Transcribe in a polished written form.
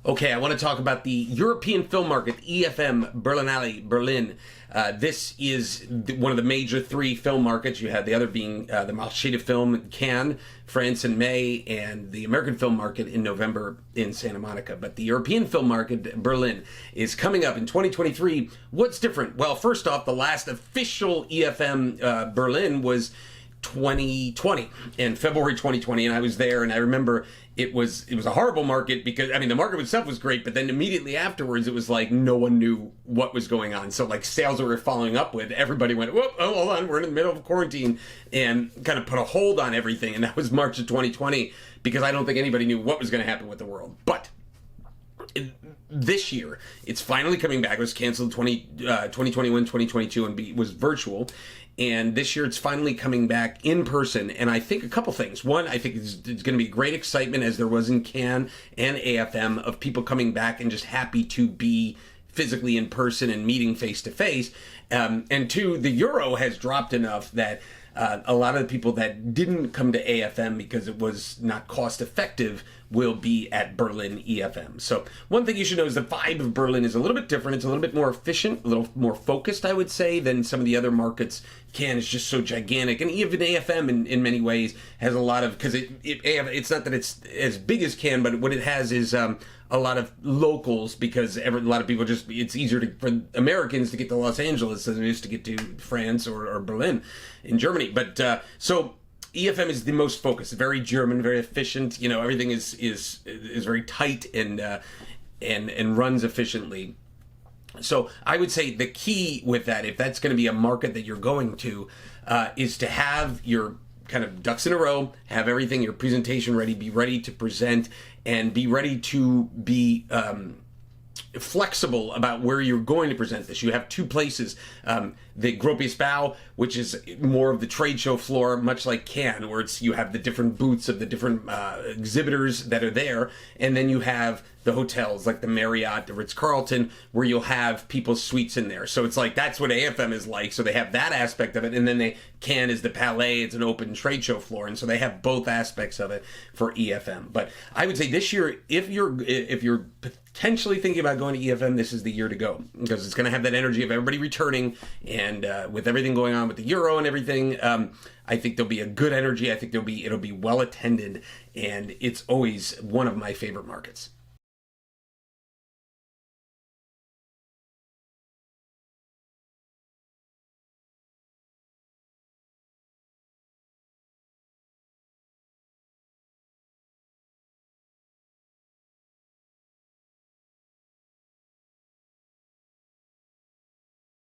Okay, I want to talk about the European film market, EFM Berlinale, Berlin. This is one of the major three film markets. You have the other being the Marché du Film in Cannes, France in May, and the American film market in November in Santa Monica. But the European film market, Berlin, is coming up in 2023. What's different? Well, first off, the last official EFM Berlin was 2020, in February 2020, and I was there, and I remember it was a horrible market because, I mean, the market itself was great, but then immediately afterwards it was like no one knew what was going on. So like sales that we were following up with, everybody went, whoop, oh, hold on, we're in the middle of quarantine, and kind of put a hold on everything. And that was March of 2020 because I don't think anybody knew what was going to happen with the world. But this year, it's finally coming back. It was canceled 2021, 2022, and was virtual. And this year, it's finally coming back in person. And I think a couple things. One, I think it's going to be great excitement, as there was in Cannes and AFM, of people coming back and just happy to be physically in person and meeting face to face. And two, the euro has dropped enough that a lot of the people that didn't come to AFM because it was not cost effective will be at Berlin EFM. So one thing you should know is the vibe of Berlin is a little bit different. It's a little bit more efficient, a little more focused, I would say, than some of the other markets. Cannes is just so gigantic, and even AFM in many ways has a lot of, because it's not that it's as big as Cannes, but what it has is a lot of locals, because a lot of people it's easier for Americans to get to Los Angeles than it is to get to France or Berlin in Germany. But so EFM is the most focused, very German, very efficient. You know, everything is very tight and runs efficiently. So I would say the key with that, if that's going to be a market that you're going to, is to have your kind of ducks in a row, have everything, your presentation ready, be ready to present, and be ready to be flexible about where you're going to present this. You have two places, the Gropius Bau, which is more of the trade show floor, much like Cannes, where you have the different booths of the different exhibitors that are there, and then you have the hotels like the Marriott, the Ritz Carlton, where you'll have people's suites in there. So it's like, that's what AFM is like. So they have that aspect of it, and then Cannes is the Palais. It's an open trade show floor, and so they have both aspects of it for EFM. But I would say this year, if you're potentially thinking about going to EFM, this is the year to go, because it's going to have that energy of everybody returning, and with everything going on with the euro and everything, I think there'll be a good energy. I think it'll be well attended, and it's always one of my favorite markets.